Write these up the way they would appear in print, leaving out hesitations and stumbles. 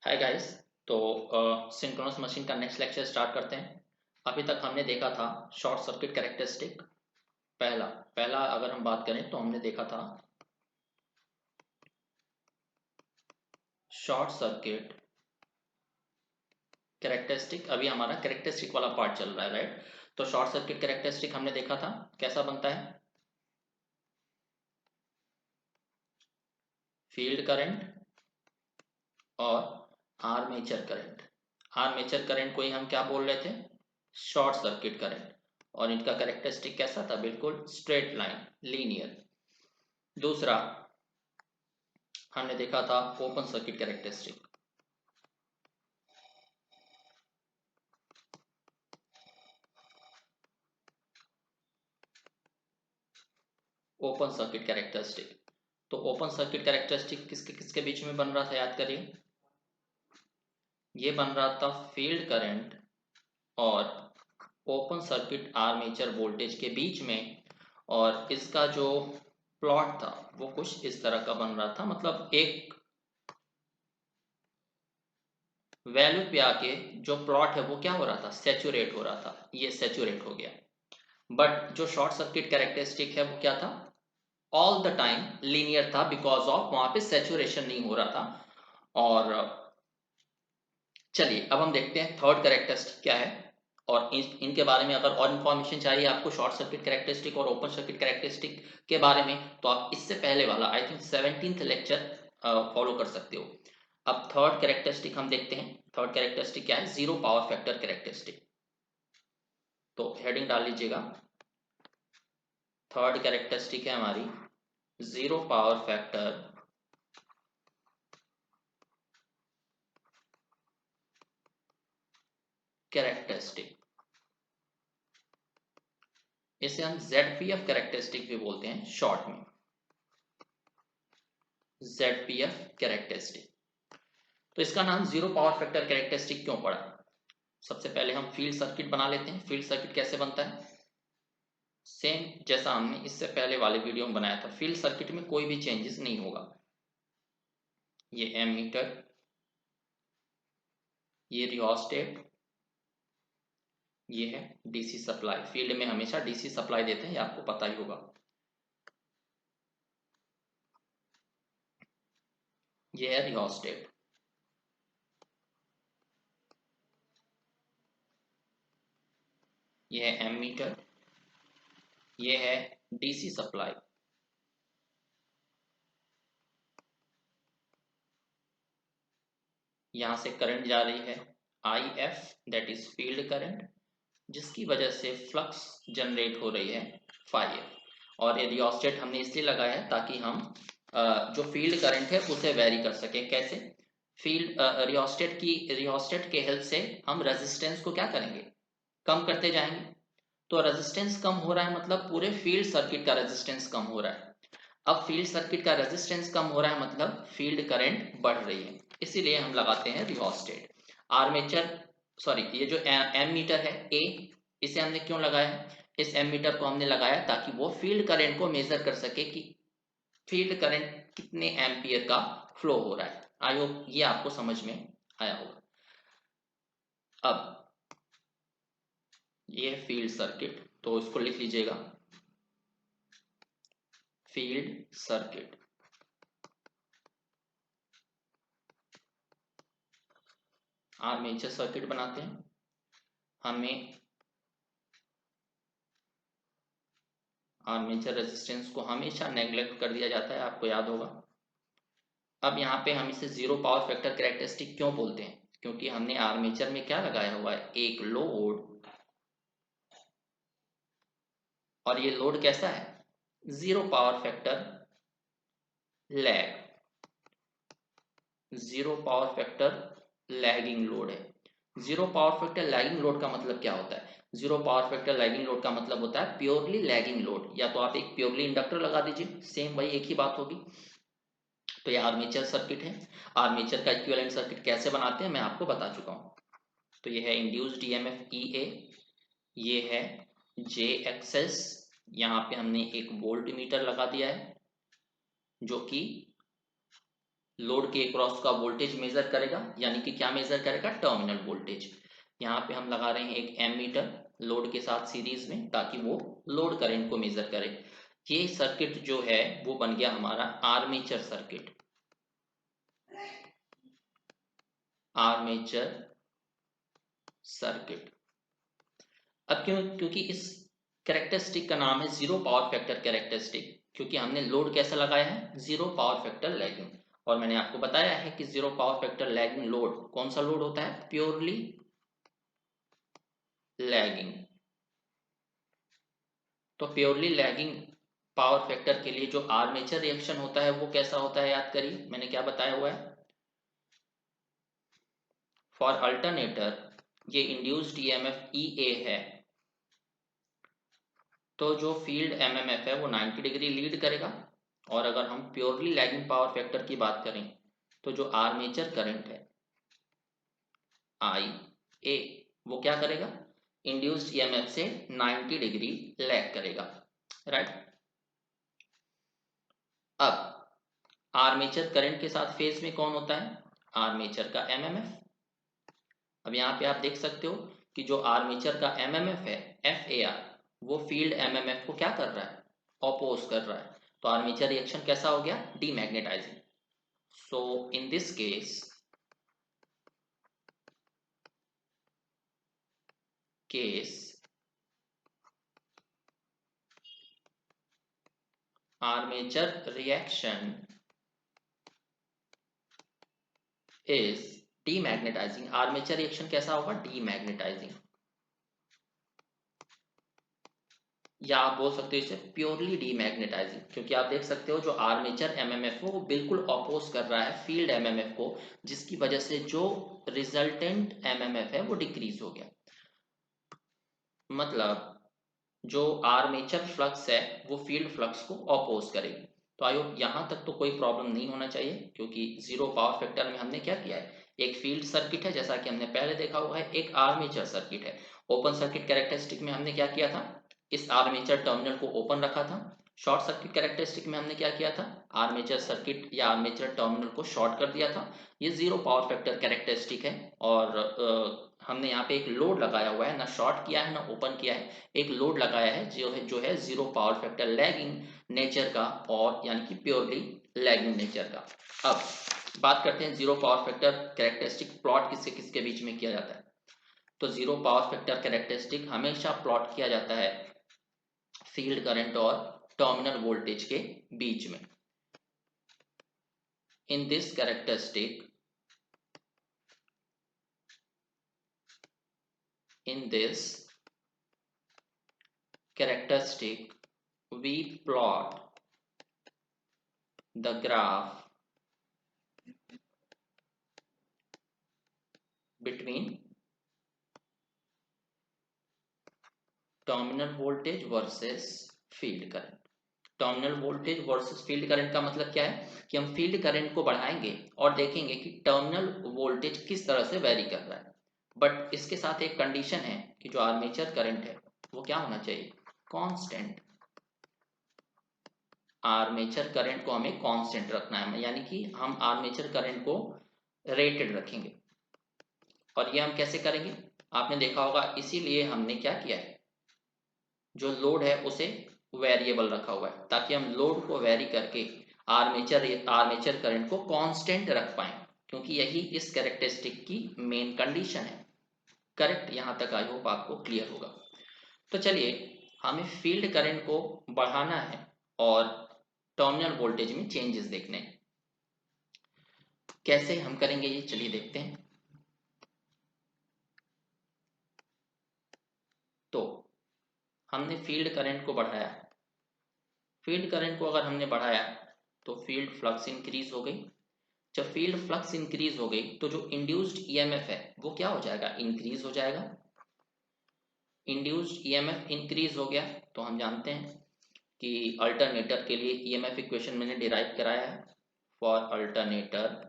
Hi guys. तो synchronous machine का next lecture start करते हैं। अभी तक हमने देखा था शॉर्ट सर्किट कैरेक्टरिस्टिक। पहला पहला अगर हम बात करें तो हमने देखा था शॉर्ट सर्किट कैरेक्टरिस्टिक। अभी हमारा कैरेक्टरिस्टिक वाला पार्ट चल रहा है, राइट। तो शॉर्ट सर्किट कैरेक्टरिस्टिक हमने देखा था कैसा बनता है। फील्ड करंट और आर्मेचर करंट। आर्मेचर करंट को ही हम क्या बोल रहे थे, शॉर्ट सर्किट करंट। और इनका कैरेक्टरिस्टिक कैसा था, बिल्कुल स्ट्रेट लाइन, लीनियर। दूसरा हमने देखा था open circuit characteristic. Open circuit characteristic, तो ओपन सर्किट कैरेक्टरिस्टिक किसके किसके बीच में बन रहा था, याद करिए। ये बन रहा था फील्ड करंट और ओपन सर्किट आर्मेचर वोल्टेज के बीच में। और इसका जो प्लॉट था वो कुछ इस तरह का बन रहा था, मतलब एक वैल्यू पे आके जो प्लॉट है वो क्या हो रहा था, सेचुरेट हो रहा था। ये सेचुरेट हो गया। बट जो शॉर्ट सर्किट कैरेक्टरिस्टिक है वो क्या था, ऑल द टाइम लीनियर था, बिकॉज ऑफ वहां पे सेचुरेशन नहीं हो रहा था। और चलिए अब हम देखते हैं थर्ड कैरेक्टरिस्टिक क्या है। और इनके बारे में अगर और इन्फॉर्मेशन चाहिए आपको शॉर्ट सर्किट कैरेक्टरिस्टिक और ओपन सर्किट कैरेक्टरिस्टिक के बारे में, तो आप इससे पहले वाला I think 17th lecture follow कर सकते हो। अब थर्ड कैरेक्टरिस्टिक हम देखते हैं। थर्ड कैरेक्टरिस्टिक क्या है, जीरो पावर फैक्टर कैरेक्टरिस्टिक। तो हेडिंग डाल लीजिएगा। थर्ड कैरेक्टरिस्टिक है हमारी जीरो पावर फैक्टर कैरेक्टरिस्टिक। इसे हम ZPF कैरेक्टरिस्टिक भी बोलते हैं शॉर्ट में, ZPF कैरेक्टरिस्टिक। तो इसका नाम जीरो पावर फैक्टर कैरेक्टरिस्टिक क्यों पड़ा। सबसे पहले हम फील्ड सर्किट बना लेते हैं। फील्ड सर्किट कैसे बनता है, सेम जैसा हमने इससे पहले वाले वीडियो में बनाया था। फील्ड सर्किट में कोई भी चेंजेस नहीं होगा। ये एमीटर, ये रियोस्टेट, ये है डीसी सप्लाई। फील्ड में हमेशा डीसी सप्लाई देते हैं, ये आपको पता ही होगा। ये है रियोस्टेट, ये है एमीटर, ये है डीसी सप्लाई। यहां से करंट जा रही है IF, that is field current, जिसकी वजह से फ्लक्स जनरेट हो रही है फाई एफ। और ये रियोस्टेट हमने इसलिए लगाया है ताकि हम जो फील्ड करंट है उसे वेरी कर सकें। कैसे, फील्ड रियोस्टेट के हेल्प से हम रेजिस्टेंस को क्या करेंगे, कम करते जाएंगे। तो रेजिस्टेंस कम हो रहा है मतलब पूरे फील्ड सर्किट का रेजिस्टेंस कम हो रहा है। अब फील्ड सर्किट का रेजिस्टेंस कम हो रहा है मतलब फील्ड करंट बढ़ रही है, इसीलिए हम लगाते हैं रियोस्टेट। आर्मेचर, सॉरी, ये जो एम मीटर है ए, इसे हमने क्यों लगाया है, इस एम मीटर को हमने लगाया ताकि वो फील्ड करंट को मेजर कर सके कि फील्ड करंट कितने एम्पियर का फ्लो हो रहा है। आई होप ये आपको समझ में आया होगा। अब ये है फील्ड सर्किट, तो इसको लिख लीजिएगा, फील्ड सर्किट। आर्मेचर सर्किट बनाते हैं, हमें आर्मेचर रेजिस्टेंस को हमेशा नेग्लेक्ट कर दिया जाता है, आपको याद होगा। अब यहाँ पे हम इसे जीरो पावर फैक्टर कैरेक्टरिस्टिक क्यों बोलते हैं, क्योंकि हमने आर्मेचर में क्या लगाया हुआ है, एक लोड। और ये लोड कैसा है, zero power factor lag, zero power factor lagging load है। Zero power factor lagging load का मतलब क्या होता है, zero power factor lagging load का मतलब होता है प्योरली लैगिंग लोड, या तो आप एक प्योरली इंडक्टर लगा दीजिए, सेम वही एक ही बात होगी। तो ये आर्मेचर सर्किट है। आर्मेचर का इक्विवेलेंट सर्किट कैसे बनाते हैं मैं आपको बता चुका हूं। तो ये है इंड्यूस्ड ईएमएफ EA, ये है जे एक्सेस। यहाँ पे हमने एक वोल्ट मीटर लगा दिया है जो कि लोड के अक्रॉस का वोल्टेज मेजर करेगा, यानी कि क्या मेजर करेगा, टर्मिनल वोल्टेज। यहाँ पे हम लगा रहे हैं एक एमीटर लोड के साथ सीरीज में, ताकि वो लोड करंट को मेजर करे। ये सर्किट जो है वो बन गया हमारा आर्मेचर सर्किट। Armature circuit. अब क्योंकि इस कैरेक्टरिस्टिक का नाम है जीरो पावर फैक्टर कैरेक्टरिस्टिक, क्योंकि हमने लोड कैसा लगाया है, जीरो पावर फैक्टर लैगिंग। और मैंने आपको बताया है कि zero power factor lagging load कौन सा लोड होता है, प्योरली लैगिंग। तो प्योरली लैगिंग पावर फैक्टर के लिए जो आर्मेचर रिएक्शन होता है वो कैसा होता है, याद करिए मैंने क्या बताया हुआ है। फॉर अल्टरनेटर ये इंड्यूस्ड ईएमएफ ईए है, तो जो फील्ड एमएमएफ है वो 90 डिग्री लीड करेगा। और अगर हम प्योरली लैगिंग पावर फैक्टर की बात करें तो जो आर्मेचर करंट है आई ए, वो क्या करेगा, इंड्यूस्ड ईएमएफ से 90 डिग्री लैग करेगा, राइट। अब आर्मेचर करंट के साथ फेज में कौन होता है, आर्मेचर का एमएमएफ। अब यहाँ पे आप देख सकते हो कि जो आर्मेचर का एमएमएफ है एफ ए आर, वो फील्ड एमएमएफ को क्या कर रहा है, ऑपोज कर रहा है। तो आर्मेचर रिएक्शन कैसा हो गया, demagnetising. So in this case armature reaction is demagnetising. Armature reaction कैसा होगा, डीमैग्नेटाइजिंग, या आप बोल सकते हो इसे प्योरली डीमैग्नेटाइजिंग, क्योंकि आप देख सकते हो जो आर्मेचर एमएमएफ वो बिल्कुल अपोज कर रहा है फील्ड एमएमएफ को, जिसकी वजह से जो रिजल्टेंट एमएमएफ है वो डिक्रीज हो गया। मतलब जो आर्मेचर फ्लक्स है वो फील्ड फ्लक्स को अपोज करेगी। तो आई होप यहाँ तक तो कोई प्रॉब्लम नहीं होना चाहिए, क्योंकि जीरो पावर फैक्टर में हमने क्या किया है, एक फील्ड सर्किट है जैसा कि हमने पहले देखा हुआ है, एक आर्मेचर सर्किट है। ओपन सर्किट कैरेक्टरिस्टिक में हमने क्या किया था, इस आर्मेचर टर्मिनल को ओपन रखा था। शॉर्ट सर्किट कैरेक्टरिस्टिक में हमने क्या किया था, आर्मेचर सर्किट या आर्मेचर टर्मिनल को शॉर्ट कर दिया था। ये जीरो पावर फैक्टर कैरेक्टरिस्टिक है। और हमने यहाँ पे एक लोड लगाया हुआ है, ना शॉर्ट किया है ना ओपन किया है, एक लोड लगाया है जो है zero power factor lagging nature का, और यानी कि प्योरली लैगिंग नेचर का। अब बात करते हैं zero power factor characteristic plot किसके किसके बीच में किया जाता है। तो जीरो पावर फैक्टर कैरेक्टरिस्टिक हमेशा प्लॉट किया जाता है फील्ड करंट और टर्मिनल वोल्टेज के बीच में। In this characteristic we plot the graph between terminal voltage versus field current. Terminal voltage versus field current का मतलब क्या है कि हम फील्ड करंट को बढ़ाएंगे और देखेंगे कि टर्मिनल वोल्टेज किस तरह से वेरी कर रहा है। बट इसके साथ एक कंडीशन है कि जो आर्मेचर करंट है वो क्या होना चाहिए, कांस्टेंट। आर्मेचर करंट को हमें कांस्टेंट रखना है, यानी कि हम आर्मेचर करंट को रेटेड रखेंगे। और ये हम कैसे करेंगे, आपने देखा होगा, इसीलिए हमने क्या किया है, जो लोड है उसे वेरिएबल रखा हुआ है, ताकि हम लोड को वेरी करके आर्मेचर करंट को कांस्टेंट रख पाए, क्योंकि यही इस कैरेक्टरिस्टिक की मेन कंडीशन है। करेक्ट, यहां तक आई होप आपको क्लियर होगा। तो चलिए, हमें फील्ड करंट को बढ़ाना है और टर्मिनल वोल्टेज में चेंजेस देखने हैं। कैसे हम करेंगे ये, चलिए देखते हैं। तो हमने फील्ड करंट को बढ़ाया, फील्ड करंट को अगर हमने बढ़ाया तो फील्ड फ्लक्स इंक्रीज हो गई। जब फील्ड फ्लक्स इंक्रीज हो गई तो जो इंड्यूस्ड ईएमएफ है वो क्या हो जाएगा, इंक्रीज हो जाएगा। इंड्यूस्ड ईएमएफ इंक्रीज हो गया तो हम जानते हैं कि अल्टरनेटर के लिए ईएमएफ इक्वेशन मैंने डिराइव कराया है। फॉर अल्टरनेटर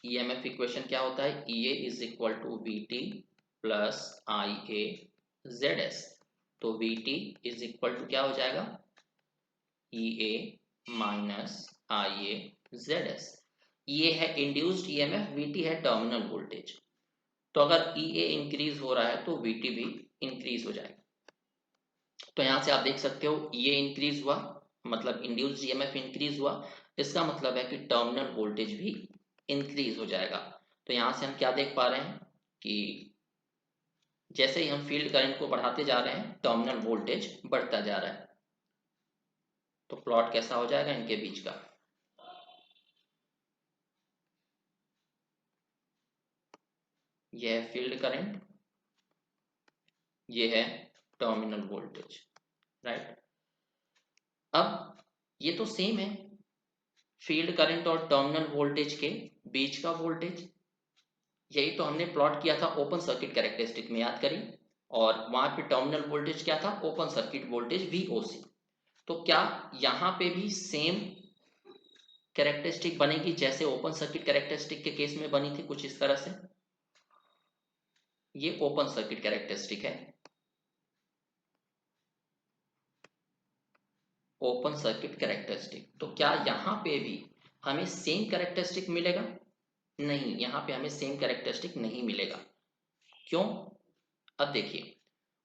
ईएमएफ इक्वेशन क्या होता है, E A is equal to V T plus I A Z S. तो V T is equal to क्या हो जाएगा, E A minus I A Z S. ये है इंड्यूस्ड ईएमएफ, वीटी है टर्मिनल वोल्टेज। तो अगर ई ए इंक्रीज हो रहा है तो वीटी भी इंक्रीज हो जाएगा। तो यहां से आप देख सकते हो ये इंक्रीज हुआ, मतलब इंड्यूस्ड ईएमएफ इंक्रीज हुआ, इसका मतलब है कि टर्मिनल वोल्टेज भी इंक्रीज हो जाएगा। तो यहां से हम क्या देख पा रहे हैं कि जैसे ही हम फील्ड करंट को बढ़ाते जा रहे हैं टर्मिनल वोल्टेज बढ़ता जा रहा है। तो प्लॉट कैसा हो जाएगा इनके बीच का, यह है फील्ड करंट, ये है टर्मिनल वोल्टेज, राइट। अब ये तो सेम है, फील्ड करंट और टर्मिनल वोल्टेज के बीच का वोल्टेज, यही तो हमने प्लॉट किया था ओपन सर्किट कैरेक्टरिस्टिक में, याद करिए। और वहां पे टर्मिनल वोल्टेज क्या था, ओपन सर्किट वोल्टेज VOC। तो क्या यहां पे भी सेम कैरेक्टरिस्टिक बनेगी जैसे ओपन सर्किट कैरेक्टरिस्टिक के केस में बनी थी, कुछ इस तरह से। ये ओपन सर्किट कैरेक्टरिस्टिक है, ओपन सर्किट कैरेक्टरिस्टिक। तो क्या यहां पे भी हमें सेम कैरेक्टरिस्टिक मिलेगा? नहीं, यहां पे हमें सेम कैरेक्टरिस्टिक नहीं मिलेगा। क्यों? अब देखिए,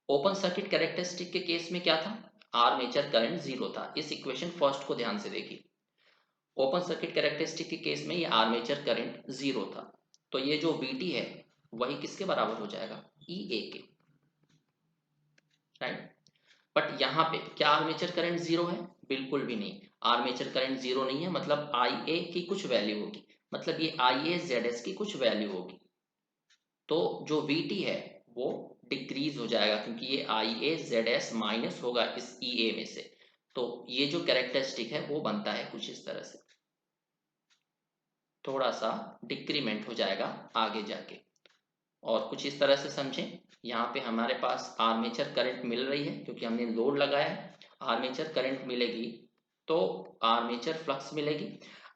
ओपन सर्किट कैरेक्टरिस्टिक के केस में क्या था, आर्मेचर करंट जीरो था। इस इक्वेशन फर्स्ट को ध्यान से देखिए, ओपन सर्किट कैरेक्टरिस्टिक के केस में ये आर्मेचर करंट जीरो था। तो ये जो VT है वही किसके बराबर हो जाएगा, EA के, राइट। बट यहाँ पे क्या आर्मेचर करंट जीरो है? बिल्कुल भी नहीं, आर्मेचर करंट जीरो नहीं है, मतलब IA की कुछ वैल्यू होगी, मतलब ये IA ZS की कुछ वैल्यू होगी। तो जो VT है वो डिक्रीज हो जाएगा, क्योंकि ये IA ZS माइनस होगा इस EA में से। तो ये जो कैरेक्टरिस्टिक है वो बनता है कुछ इस तरह से, थोड़ा सा डिक्रीमेंट हो जाएगा आगे जाके। और कुछ इस तरह से समझें, यहाँ पे हमारे पास आर्मेचर करंट मिल रही है क्योंकि हमने लोड लगाया है, आर्मेचर करंट मिलेगी तो आर्मेचर फ्लक्स मिलेगी।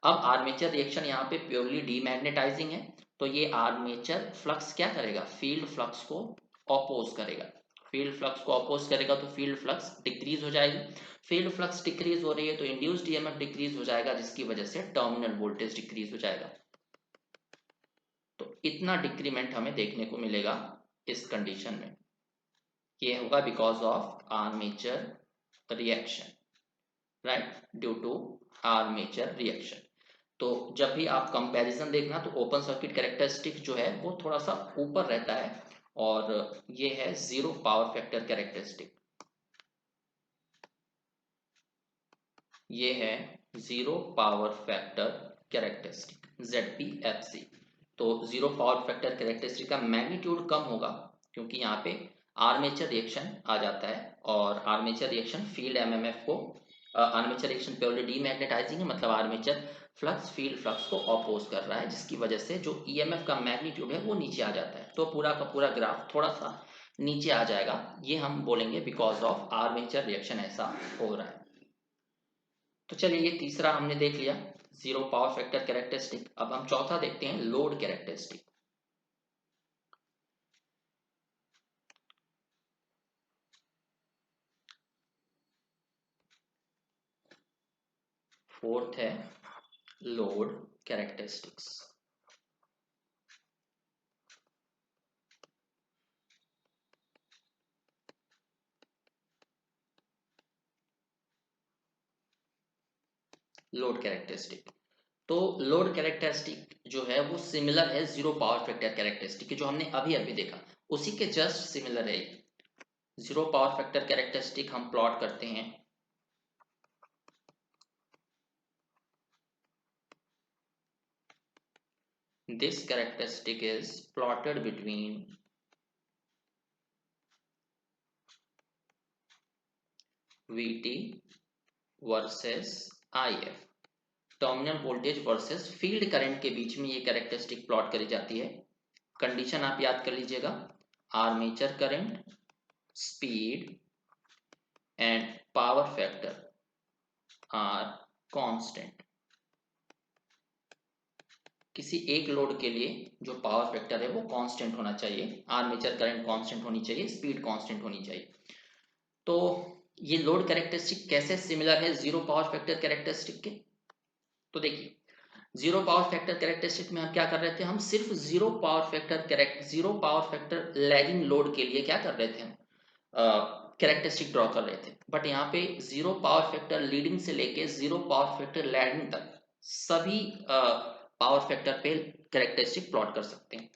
अब आर्मेचर रिएक्शन यहाँ पे प्योरली डीमैग्नेटाइजिंग है, तो ये आर्मेचर फ्लक्स क्या करेगा, फील्ड फ्लक्स को ऑपोज करेगा। फील्ड फ्लक्स को ऑपोज करेगा तो फील्ड फ्लक्स डिक्रीज हो जाएगी। फील्ड फ्लक्स डिक्रीज हो रही है तो इंड्यूस्ड ईएमएफ डिक्रीज हो जाएगा, जिसकी वजह से टर्मिनल वोल्टेज डिक्रीज हो जाएगा। तो इतना डिक्रीमेंट हमें देखने को मिलेगा इस कंडीशन में। ये होगा because of armature reaction, right, due to armature reaction. तो जब भी आप कंपैरिजन देखना तो ओपन सर्किट कैरेक्टरिस्टिक जो है वो थोड़ा सा ऊपर रहता है, और ये है जीरो पावर फैक्टर कैरेक्टरिस्टिक, ये है zero power factor characteristic ZPFC। तो जीरो पावर फैक्टर कैरेक्टरिस्टिक का मैग्नीट्यूड कम होगा क्योंकि यहाँ पे आर्मेचर रिएक्शन आ जाता है, और आर्मेचर रिएक्शन फील्ड MMF को, आर्मेचर रिएक्शन प्योरली डीमैग्नेटाइजिंग है, मतलब आर्मेचर फ्लक्स फील्ड फ्लक्स को ऑपोज कर रहा है, जिसकी वजह से जो EMF का मैग्नीट्यूड है वो नीचे आ जाता है। तो पूरा का पूरा ग्राफ थोड़ा सा नीचे आ जाएगा, ये हम बोलेंगे बिकॉज ऑफ आर्मेचर रिएक्शन ऐसा हो रहा है। तो चलिए, ये तीसरा हमने देख लिया, जीरो पावर फैक्टर कैरेक्टरिस्टिक। अब हम चौथा देखते हैं, लोड कैरेक्टरिस्टिक। फोर्थ है लोड कैरेक्टरिस्टिक्स। लोड कैरेक्टरिस्टिक, तो लोड कैरेक्टरिस्टिक जो है वो सिमिलर है जीरो पावर फैक्टर कैरेक्टरिस्टिक के, जो हमने अभी अभी देखा उसी के जस्ट सिमिलर है। जीरो पावर फैक्टर कैरेक्टरिस्टिक हम प्लॉट करते हैं, this characteristic is plotted between VT versus IF, terminal voltage versus field current के बीच में ये कैरेक्टरिस्टिक प्लॉट करी जाती है। कंडीशन आप याद कर लीजिएगा, armature current, speed and power factor are constant. किसी एक लोड के लिए जो पावर फैक्टर है वो कांस्टेंट होना चाहिए, आर्मेचर करंट कांस्टेंट होनी चाहिए, स्पीड कांस्टेंट होनी चाहिए। तो ये लोड कैरेक्टरिस्टिक कैसे सिमिलर है जीरो पावर फैक्टर कैरेक्टरिस्टिक के? तो देखिए, जीरो पावर फैक्टर कैरेक्टरिस्टिक में हम क्या कर रहे थे, हम सिर्फ zero power factor lagging load के लिए क्या कर रहे थे, हम कैरेक्टरिस्टिक ड्रॉ कर रहे थे। बट यहाँ पे जीरो पावर फैक्टर लीडिंग से लेके जीरो पावर फैक्टर लैगिंग तक सभी पावर फैक्टर पे कैरेक्टरिस्टिक प्लॉट कर सकते हैं।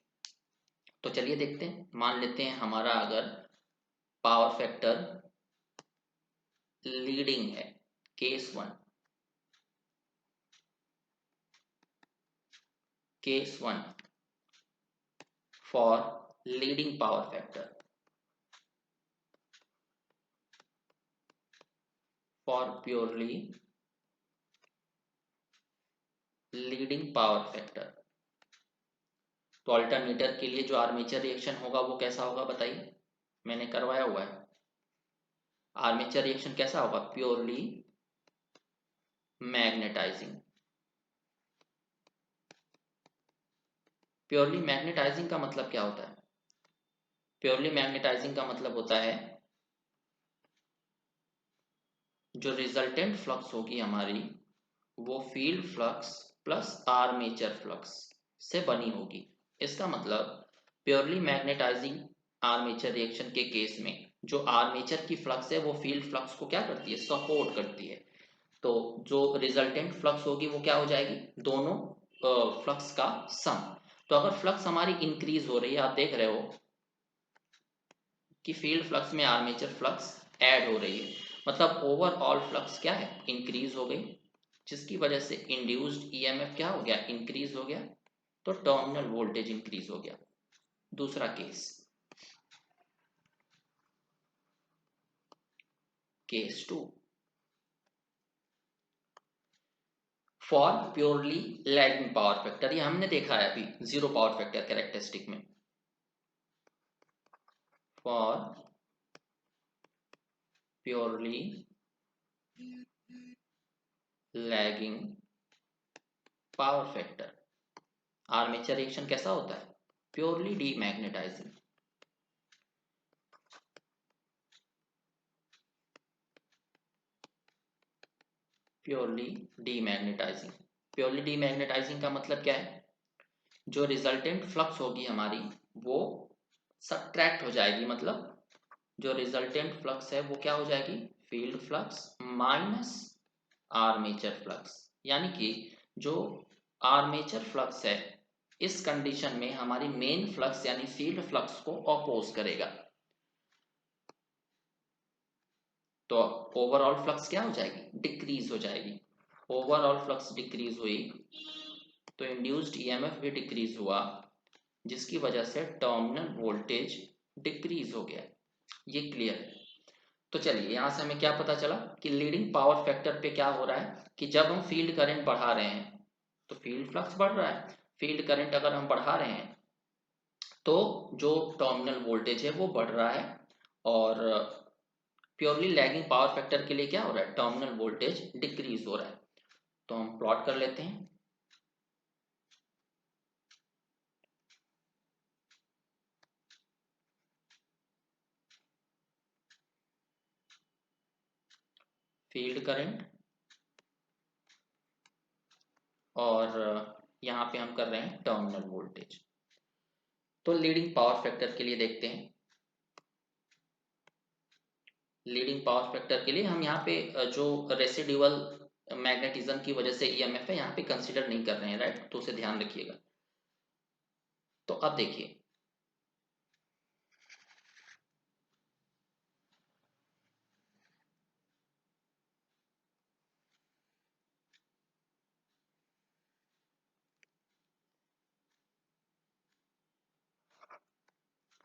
तो चलिए देखते हैं। मान लेते हैं हमारा अगर पावर फैक्टर लीडिंग है, case one, for leading power factor, for purely leading power factor. तो अल्टरनेटर के लिए जो आर्मेचर रिएक्शन होगा वो कैसा होगा बताइए, मैंने करवाया हुआ है। आर्मेचर रिएक्शन कैसा होगा, प्योरली मैग्नेटाइजिंग। प्योरली मैग्नेटाइजिंग का मतलब क्या होता है? प्योरली मैग्नेटाइजिंग का मतलब होता है जो रिजल्टेंट फ्लक्स होगी हमारी वो field flux plus armature flux से बनी होगी। इसका मतलब प्योरली मैग्नेटाइजिंग आर्मेचर रिएक्शन के केस में जो आर्मेचर की फ्लक्स है वो फील्ड फ्लक्स को क्या करती है, सपोर्ट करती है। तो जो रिजल्टेंट फ्लक्स होगी वो क्या हो जाएगी, दोनों फ्लक्स का सम। तो अगर फ्लक्स हमारी इंक्रीज हो रही है, आप देख रहे हो कि फील्ड फ्लक्स में आर्मेचर फ्लक्स ऐड हो रही है, मतलब ओवरऑल फ्लक्स क्या है, इंक्रीज हो गई, जिसकी वजह से इंड्यूस्ड ईएमएफ क्या हो गया, इंक्रीज हो गया। तो टर्मिनल वोल्टेज इंक्रीज हो गया। दूसरा case, case two, for purely lagging power factor. ये हमने देखा है अभी जीरो पावर फैक्टर कैरेक्टरिस्टिक में। For purely lagging power factor armature reaction कैसा होता है, purely demagnetising. Purely demagnetising. Purely demagnetising का मतलब क्या है, जो रिजल्टेंट फ्लक्स होगी हमारी वो सबट्रैक्ट हो जाएगी, मतलब जो रिजल्टेंट फ्लक्स है वो क्या हो जाएगी, field flux minus armature flux. यानी कि जो आर्मेचर फ्लक्स है इस कंडीशन में हमारी मेन फ्लक्स यानी फील्ड फ्लक्स को अपोज करेगा। तो ओवरऑल फ्लक्स क्या हो जाएगी, डिक्रीज हो जाएगी। ओवरऑल फ्लक्स डिक्रीज हुई तो इंड्यूस्ड ईएमएफ भी डिक्रीज हुआ, जिसकी वजह से टर्मिनल वोल्टेज डिक्रीज हो गया। ये क्लियर है। तो चलिए यहां से हमें क्या पता चला कि लीडिंग पावर फैक्टर पे क्या हो रहा है कि जब हम फील्ड करंट बढ़ा रहे हैं तो फील्ड फ्लक्स बढ़ रहा है। फील्ड करंट अगर हम बढ़ा रहे हैं तो जो टर्मिनल वोल्टेज है वो बढ़ रहा है। और प्योरली लैगिंग पावर फैक्टर के लिए क्या हो रहा है, टर्मिनल वोल्टेज डिक्रीज हो रहा है। तो हम प्लॉट कर लेते हैं। फील्ड करंट और यहाँ पे हम कर रहे हैं टर्मिनल वोल्टेज। तो लीडिंग पावर फैक्टर के लिए देखते हैं। लीडिंग पावर फैक्टर के लिए हम यहाँ पे जो रेसिडुअल मैग्नेटिज्म की वजह से ईएमएफ है यहाँ पे कंसीडर नहीं कर रहे हैं, राइट, तो उसे ध्यान रखिएगा। तो अब देखिए,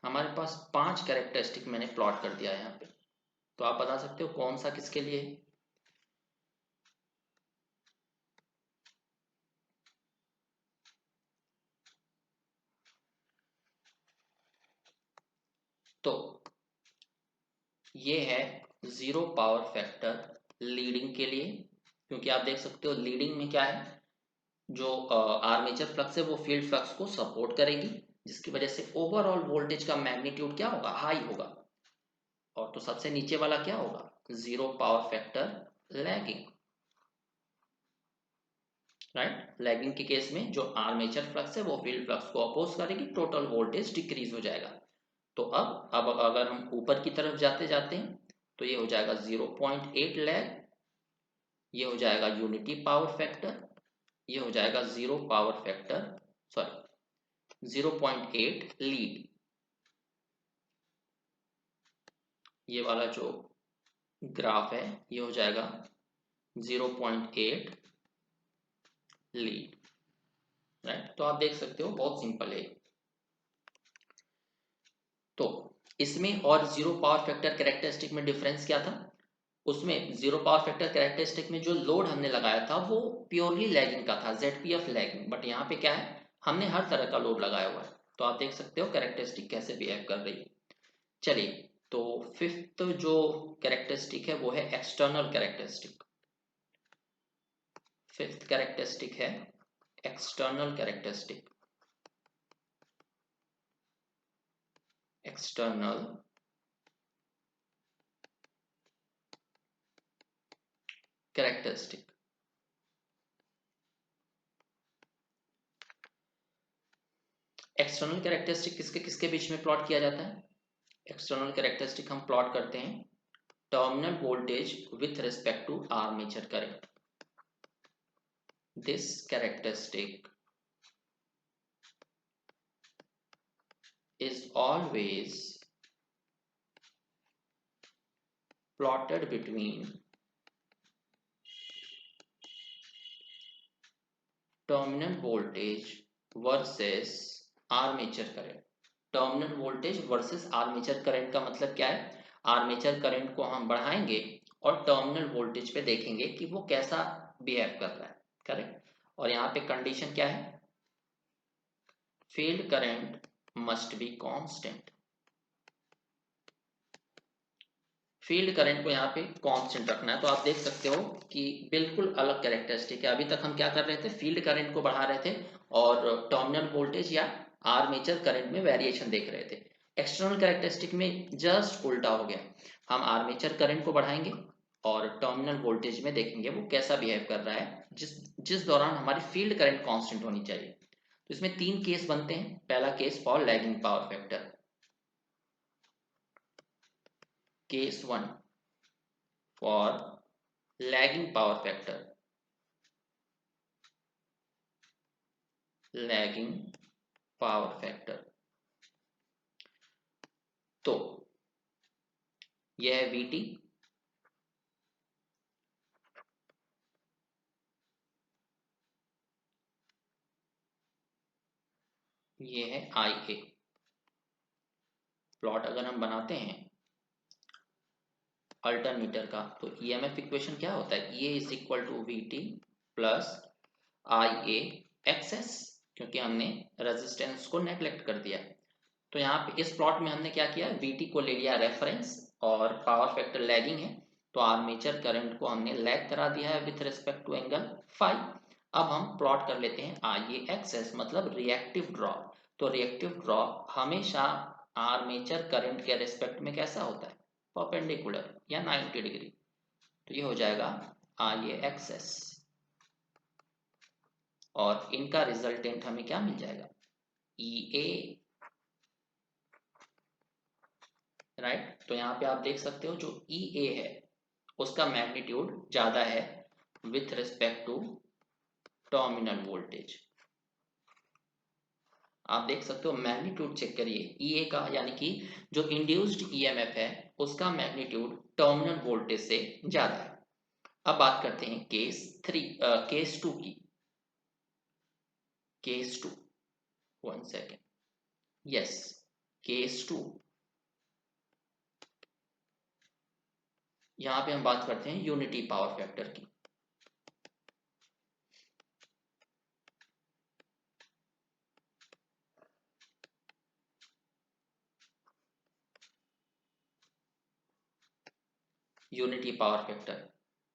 हमारे पास 5 कैरेक्टरिस्टिक मैंने प्लॉट कर दिया है यहाँ पे। तो आप बता सकते हो कौन सा किसके लिए है। तो ये है जीरो पावर फैक्टर लीडिंग के लिए, क्योंकि आप देख सकते हो लीडिंग में क्या है, जो आर्मेचर फ्लक्स है वो फील्ड फ्लक्स को सपोर्ट करेगी, जिसकी वजह से ओवरऑल वोल्टेज का मैग्नीट्यूड क्या होगा, हाई होगा। और तो सबसे नीचे वाला क्या होगा, zero power factor lagging, right. Lagging के केस में जो आर्मेचर फ्लक्स है वो फील्ड फ्लक्स को अपोज करेगी, टोटल वोल्टेज डिक्रीज हो जाएगा। तो अब अगर हम ऊपर की तरफ जाते जाते हैं तो ये हो जाएगा 0.8 लैग, ये हो जाएगा यूनिटी पावर फैक्टर, ये हो जाएगा zero power factor, sorry 0.8 lead. ये वाला जो ग्राफ है ये हो जाएगा 0.8 लीड, राइट। तो आप देख सकते हो बहुत सिंपल है। तो इसमें और जीरो पावर फैक्टर कैरेक्टरिस्टिक में डिफरेंस क्या था? उसमें जीरो पावर फैक्टर कैरेक्टरिस्टिक में जो लोड हमने लगाया था वो प्योरली लैगिंग का था, ZPF लैगिंग। बट यहाँ पे क्या है, हमने हर तरह का लोड लगाया हुआ है। तो आप देख सकते हो कैरेक्टरिस्टिक कैसे बिहेव कर रही है। चलिए, तो फिफ्थ जो कैरेक्टरिस्टिक है वो है एक्सटर्नल कैरेक्टरिस्टिक। फिफ्थ कैरेक्टरिस्टिक है external characteristic. External characteristic. External characteristic किसके किसके बीच में प्लॉट किया जाता है? एक्सटर्नल कैरेक्टरिस्टिक हम प्लॉट करते हैं terminal voltage with respect to armature current. This characteristic is always plotted between terminal voltage versus armature current। Terminal voltage versus armature current का मतलब क्या है? आर्मेचर करंट को हम बढ़ाएंगे और टर्मिनल वोल्टेज पे देखेंगे कि वो कैसा बिहेव कर रहा है, करेक्ट। और यहाँ पे कंडीशन क्या है? Field current must be constant. Field current को यहाँ पे कांस्टेंट रखना है। तो आप देख सकते हो कि बिल्कुल अलग कैरेक्टरिस्टिक है। अभी तक हम क्या कर रहे थे, फील्ड करंट को बढ़ा रहे थे और टर्मिनल वोल्टेज या आर्मेचर करंट में वेरिएशन देख रहे थे। एक्सटर्नल कैरेक्टरिस्टिक में जस्ट उल्टा हो गया, हम आर्मेचर करंट को बढ़ाएंगे और टर्मिनल वोल्टेज में देखेंगे वो कैसा बिहेव कर रहा है, जिस जिस दौरान हमारी फील्ड करंट कांस्टेंट होनी चाहिए। तो इसमें तीन केस बनते हैं। पहला case for lagging power factor, case one for lagging power factor, lagging power factor। तो यह है VT, ये है IA। प्लॉट अगर हम बनाते हैं अल्टरनेटर का तो EMF इक्वेशन क्या होता है? E is equal to VT plus IA XS, क्योंकि हमने रेजिस्टेंस को नेग्लेक्ट कर दिया। तो यहाँ पे इस प्लॉट में हमने क्या किया, VT को ले लिया रेफरेंस और पावर फैक्टर लैगिंग है, तो आर्मेचर करंट को हमने लैग करा दिया है with respect to angle phi. अब हम प्लॉट कर लेते हैं IAXS, मतलब रिएक्टिव ड्रॉप। तो रिएक्टिव ड्रॉप हमेशा आर्मेचर करंट के रिस्पेक्ट में कैसा होता है? परपेंडिकुलर या 90 डिग्री। तो ये हो जाएगा IAXS और इनका रिजल्टेंट हमें क्या मिल जाएगा? EA, right. तो यहाँ पे आप देख सकते हो जो EA है उसका मैग्नीट्यूड ज्यादा है with respect to terminal voltage. आप देख सकते हो, मैग्नीट्यूड चेक करिए EA का, यानी कि जो इंड्यूस्ड EMF है उसका मैग्नीट्यूड टर्मिनल वोल्टेज से ज्यादा है। अब बात करते हैं केस टू की। Case two, one second, yes, case two. यहाँ पे हम बात करते हैं यूनिटी पावर फैक्टर की। यूनिटी पावर फैक्टर,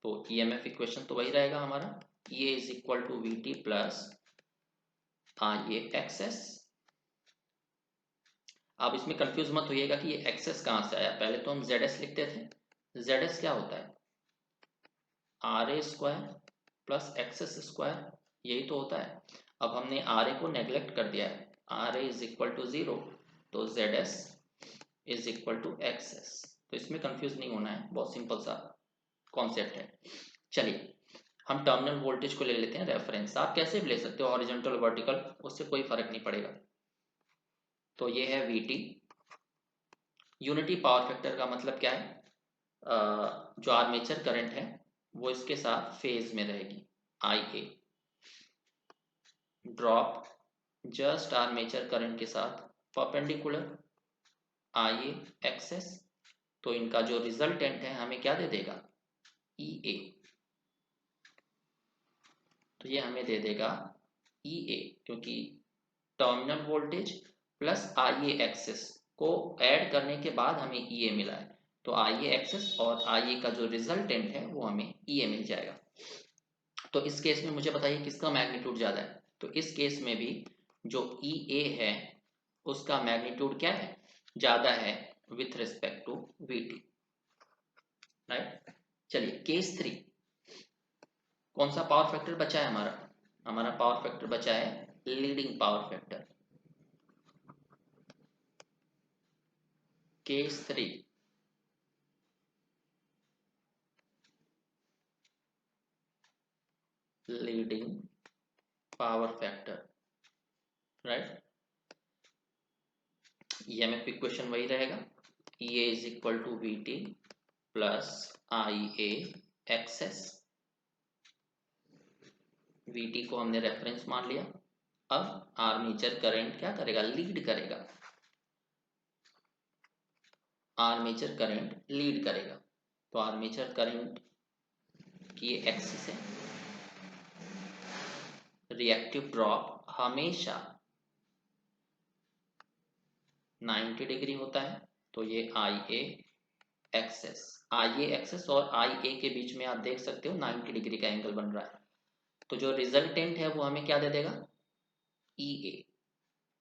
तो EMF इक्वेशन तो वही रहेगा हमारा, E is equal to VT plus IAXS। आप इसमें कंफ्यूज मत होइएगा कि ये एक्सेस कहाँ से आया, पहले तो हम ZS लिखते थे ZS क्या होता है, RA square plus XS square, यही तो होता है। अब हमने RA को नेग्लेक्ट कर दिया है, RA इज इक्वल टू 0, तो ZS is equal to XS। तो इसमें कंफ्यूज नहीं होना है, बहुत सिंपल सा कॉन्सेप्ट है। चलिए हम टर्मिनल वोल्टेज को ले लेते हैं रेफरेंस, आप कैसे भी ले सकते हो, हॉरिजॉन्टल वर्टिकल, उससे कोई फर्क नहीं पड़ेगा। तो ये है VT। यूनिटी पावर फैक्टर का मतलब क्या है, जो आर्मेचर करंट है वो इसके साथ फेज में रहेगी, IA drop just armature current के साथ परपेंडिकुलर IA एक्सेस, तो इनका जो रिजल्टेंट है हमें क्या दे देगा, EA। तो ये हमें दे देगा EA, क्योंकि terminal voltage plus IA XS को ऐड करने के बाद हमें EA मिला है, तो IA एक्सेस और IA का जो रिजल्टेंट है वो हमें EA मिल जाएगा। तो इस केस में मुझे बताइए किसका मैग्नीट्यूड ज़्यादा है, तो इस केस में भी जो EA है उसका मैग्नीट्यूड क्या है, ज़्यादा है with respect to VT, right. चलिए केस 3, कौन सा पावर फैक्टर बचा है हमारा, हमारा पावर फैक्टर बचा है leading power factor. Case 3, leading power factor, right. EMF equation वही रहेगा, EA is equal to VT plus IA XS. VT को हमने रेफरेंस मान लिया। अब आर्मेचर करंट क्या करेगा, लीड करेगा, आर्मेचर करंट लीड करेगा। तो आर्मेचर करंट की एक्सिस है, रिएक्टिव ड्रॉप हमेशा 90 डिग्री होता है, तो ये IA एक्सेस, IA एक्सेस और IA के बीच में आप देख सकते हो 90 डिग्री का एंगल बन रहा है, तो जो रिजल्टेंट है वो हमें क्या दे देगा, EA,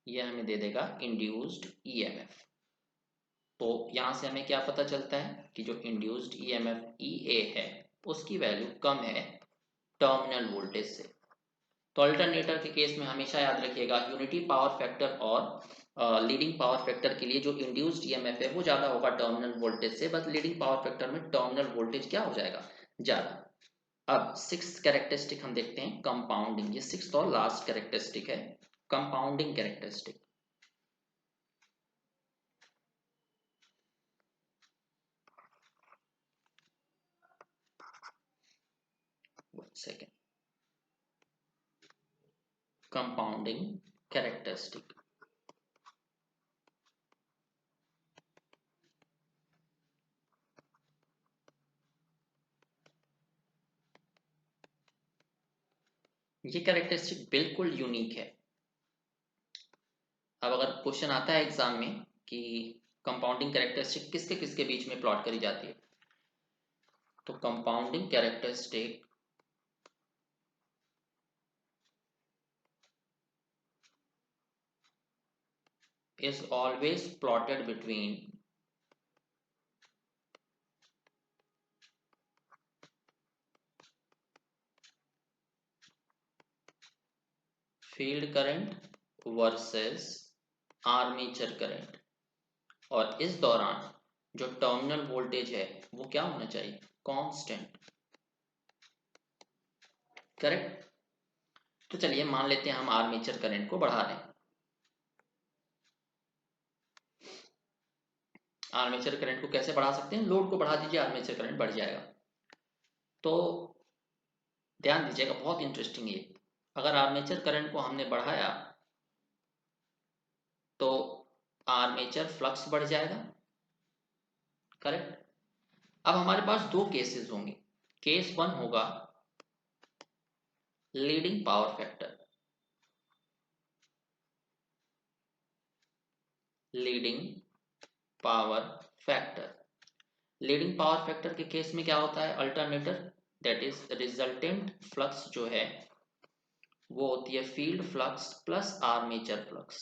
ये हमें दे देगा इंड्यूस्ड EMF। तो यहां से हमें क्या पता चलता है कि जो इंड्यूस्ड EMF EA है उसकी वैल्यू कम है टर्मिनल वोल्टेज से। तो अल्टरनेटर के केस में हमेशा याद रखिएगा यूनिटी पावर फैक्टर और लीडिंग पावर फैक्टर के लिए जो इंड्यूस्ड EMF है वो ज़्यादा होगा टर्मिनल वोल्टेज से, बस लीडिंग पावर फैक्टर में टर्मिनल वोल्टेज क्या हो जाएगा, ज़्यादा। अब सिक्स्थ कैरेक्टरिस्टिक हम देखते हैं, कंपाउंडिंग, ये सिक्स्थ और लास्ट कैरेक्टरिस्टिक है, compounding characteristic. Second, compounding characteristic. ये कैरेक्टरिस्टिक बिल्कुल यूनिक है। अब अगर क्वेश्चन आता है एग्जाम में कि कंपाउंडिंग कैरेक्टरिस्टिक किसके किसके बीच में प्लॉट करी जाती है, तो compounding characteristic is always plotted between field current versus armature current, और इस दौरान जो टर्मिनल वोल्टेज है वो क्या होना चाहिए, कांस्टेंट, करेक्ट। तो चलिए मान लेते हैं हम आर्मेचर करंट को बढ़ा रहे हैं, आर्मेचर करंट को कैसे बढ़ा सकते हैं, लोड को बढ़ा दीजिए, आर्मेचर करंट बढ़ जाएगा। तो ध्यान दीजिएगा, बहुत इंटरेस्टिंग ये, अगर आर्मेचर करंट को हमने बढ़ाया तो आर्मेचर फ्लक्स बढ़ जाएगा, करेक्ट। अब हमारे पास दो केसेस होंगे, केस 1 होगा leading power factor, leading power factor, leading power factor के केस में क्या होता है, alternator, that is resultant flux जो है वो होती है field flux plus armature flux.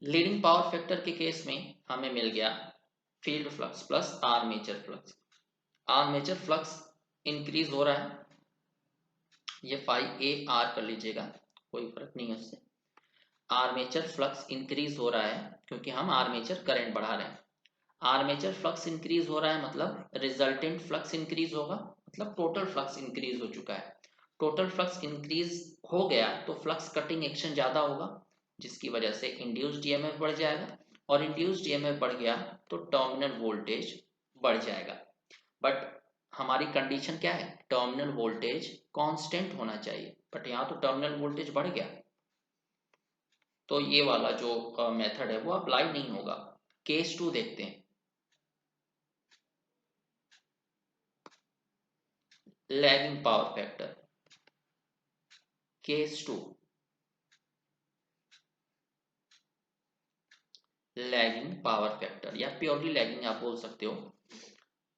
Leading power factor के केस में हमें मिल गया field flux plus armature flux. Armature flux increase हो रहा है, ये फाई ए आर कर लीजिएगा, कोई फर्क नहीं है उससे। आर्मेचर फ्लक्स इंक्रीज हो रहा है क्योंकि हम आर्मेचर करंट बढ़ा रहे हैं। आर्मेचर फ्लक्स इंक्रीज हो रहा है मतलब रिजल्टेंट फ्लक्स इंक्रीज होगा, मतलब टोटल फ्लक्स इंक्रीज हो चुका है। टोटल फ्लक्स इंक्रीज हो गया तो फ्लक्स कटिंग एक्शन ज्यादा होगा, जिसकी वजह से इंड्यूस्ड ईएमएफ बढ़ जाएगा, और इंड्यूस्ड ईएमएफ बढ़ गया तो टर्मिनल वोल्टेज बढ़ जाएगा। बट हमारी कंडीशन क्या है, टर्मिनल वोल्टेज कांस्टेंट होना चाहिए, बट यहाँ तो टर्मिनल वोल्टेज बढ़ गया, तो ये वाला जो मेथड है वो अप्लाई नहीं होगा। केस 2 देखते हैं, lagging power factor. Case 2, lagging power factor या प्योरली लैगिंग आप बोल सकते हो।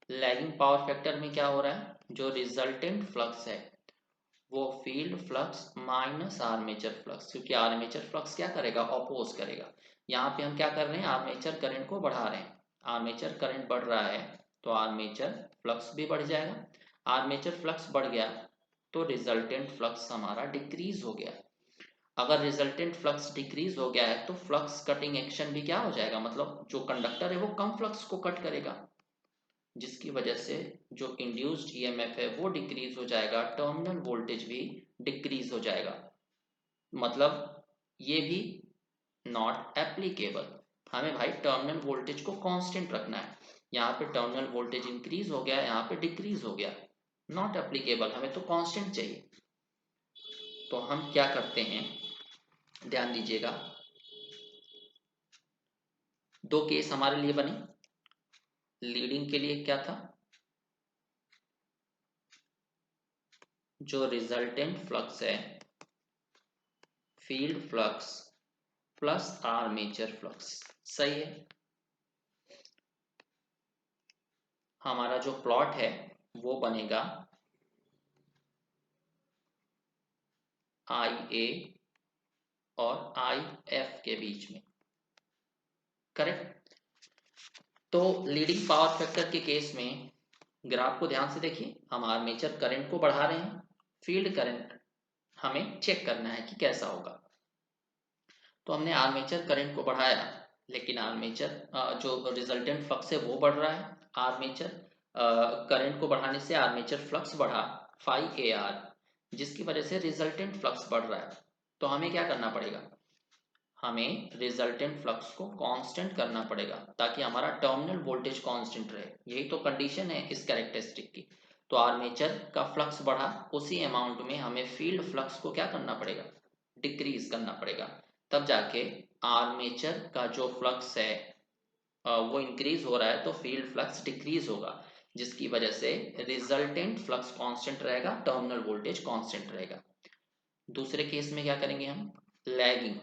लैगिंग पावर फैक्टर में क्या हो रहा है, जो रिजल्टेंट फ्लक्स है वो field flux minus armature flux, क्योंकि आर्मेचर फ्लक्स क्या करेगा, ऑपोज करेगा। यहाँ पे हम क्या कर रहे हैं, आर्मेचर करंट को बढ़ा रहे हैं। आर्मेचर करंट बढ़ रहा है तो आर्मेचर फ्लक्स भी बढ़ जाएगा। आर्मेचर फ्लक्स बढ़ गया तो रिजल्टेंट फ्लक्स हमारा डिक्रीज हो गया। अगर रिजल्टेंट फ्लक्स डिक्रीज हो गया है तो फ्लक्स कटिंग एक्शन भी क्या हो जाएगा, मतलब जो कंडक्टर है वो कम फ्लक्स को कट करेगा, जिसकी वजह से जो इंड्यूस्ड ईएमएफ है वो डिक्रीज हो जाएगा, टर्मिनल वोल्टेज भी डिक्रीज हो जाएगा। मतलब ये भी नॉट एप्लीकेबल। हमें भाई टर्मिनल वोल्टेज को कांस्टेंट रखना है। यहाँ पे टर्मिनल वोल्टेज इंक्रीज हो गया, यहाँ पे डिक्रीज हो गया, नॉट एप्लीकेबल, हमें तो कांस्टेंट चाहिए। तो हम क्या करते हैं, ध्यान दीजिएगा, दो केस हमारे लिए बने। लीडिंग के लिए क्या था, जो रिजल्टेंट फ्लक्स है field flux plus armature flux, सही है। हमारा जो प्लॉट है वो बनेगा आई ए और आई एफ के बीच में, करेक्ट। तो लीडिंग पावर फैक्टर के केस में ग्राफ को ध्यान से देखिए, हम आर्मेचर करंट को बढ़ा रहे हैं, फील्ड करंट हमें चेक करना है कि कैसा होगा। तो हमने आर्मेचर करंट को बढ़ाया, लेकिन आर्मेचर जो रिजल्टेंट फ्लक्स है वो बढ़ रहा है। आर्मेचर करंट को बढ़ाने से आर्मेचर फ्लक्स बढ़ा फाई ए आर, जिसकी वजह से रिजल्टेंट फ्लक्स बढ़ रहा है। तो हमें क्या करना पड़ेगा, हमें रिजल्टेंट फ्लक्स को कांस्टेंट करना पड़ेगा ताकि हमारा टर्मिनल वोल्टेज कांस्टेंट रहे। यही तो कंडीशन है इस कैरेक्टरिस्टिक की। तो आर्मेचर का फ्लक्स बढ़ा, उसी अमाउंट में हमें फील्ड फ्लक्स को क्या करना पड़ेगा, डिक्रीज करना पड़ेगा, तब जाके आर्मेचर का जो फ्लक्स है वो इंक्रीज हो रहा है तो फील्ड फ्लक्स डिक्रीज होगा, जिसकी वजह से रिजल्टेंट फ्लक्स कांस्टेंट रहेगा, टर्मिनल वोल्टेज कांस्टेंट रहेगा। दूसरे केस में क्या करेंगे हम, लैगिंग।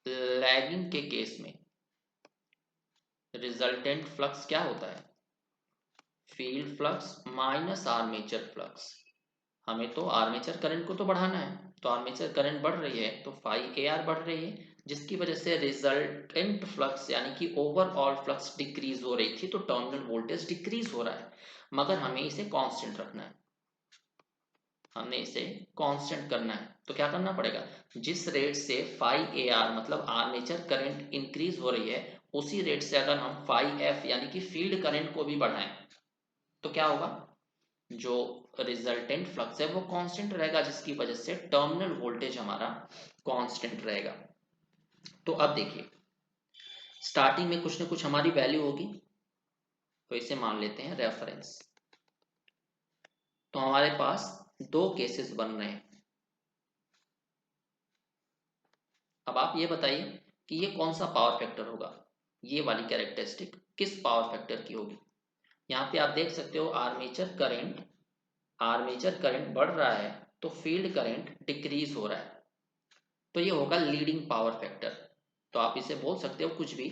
लैगिंग के केस में रिजल्टेंट फ्लक्स क्या होता है, field flux minus armature flux. हमें तो आर्मेचर करंट को तो बढ़ाना है, तो आर्मेचर करंट बढ़ रही है तो फाई ए आर बढ़ रही है, जिसकी वजह से रिजल्टेंट फ्लक्स यानी कि ओवरऑल फ्लक्स डिक्रीज हो रही थी, तो टर्मिनल वोल्टेज डिक्रीज हो रहा है। मगर हमें इसे कांस्टेंट रखना है, हमने इसे कांस्टेंट करना है। तो क्या करना पड़ेगा, जिस रेट से फाई ए आर मतलब आर्मेचर करंट इंक्रीज हो रही है, उसी रेट से अगर हम फाई एफ यानी कि फील्ड करंट को भी बढ़ाएं तो क्या होगा, जो रिजल्टेंट फ्लक्स है वो कांस्टेंट रहेगा, जिसकी वजह से टर्मिनल वोल्टेज हमारा कांस्टेंट रहेगा। तो अब देखिए, स्टार्टिंग में कुछ ना कुछ हमारी वैल्यू होगी, तो इसे मान लेते हैं रेफरेंस। तो हमारे पास दो केसेस बन रहे हैं। अब आप ये बताइए कि ये कौन सा पावर फैक्टर होगा, ये वाली कैरेक्टरिस्टिक किस पावर फैक्टर की होगी। यहाँ पे आप देख सकते हो आर्मेचर करंट बढ़ रहा है तो फील्ड करंट डिक्रीज हो रहा है, तो ये होगा लीडिंग पावर फैक्टर। तो आप इसे बोल सकते हो कुछ भी,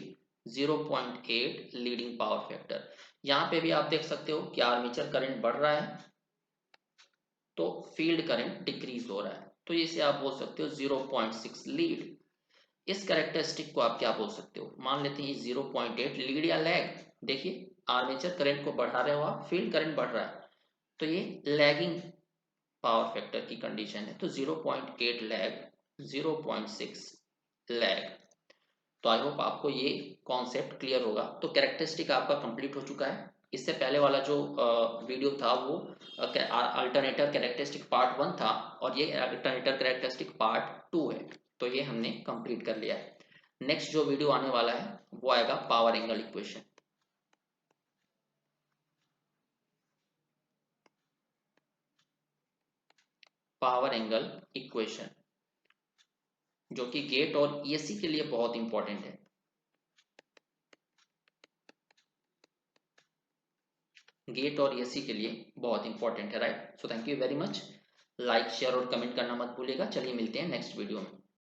0.8 लीडिंग पावर फैक्टर। यहाँ पे भी आप देख सकते हो कि आर्मेचर करंट बढ़ रहा है तो फील्ड करंट डिक्रीज हो रहा है, तो इसे आप बोल सकते हो 0.6 लीड। इस कैरेक्टरिस्टिक को आप क्या बोल सकते हो? मान लेते हैं 0.8 लीड या लैग। देखिए आर्मेचर करंट को बढ़ा रहे हो आप, फील्ड करंट बढ़ रहा है, तो ये लैगिंग पावर फैक्टर की कंडीशन है। तो 0.8 लैग, 0.6 लैग। तो आई होप आपको ये कॉन्सेप्ट क्लियर होगा। तो कैरेक्टरिस्टिक आपका कंप्लीट हो चुका है। इससे पहले वाला जो वीडियो था वो अल्टरनेटर कैरेक्टरिस्टिक पार्ट 1 था, और ये अल्टरनेटर कैरेक्टरिस्टिक पार्ट 2 है। तो ये हमने कंप्लीट कर लिया है। नेक्स्ट जो वीडियो आने वाला है वो आएगा power angle equation. Power angle equation जो कि गेट और ईएससी के लिए बहुत इंपॉर्टेंट है। गेट और ईएससी के लिए बहुत इंपॉर्टेंट है, right. So thank you very much. Like share और कमेंट करना मत भूलिएगा। चलिए मिलते हैं नेक्स्ट वीडियो में।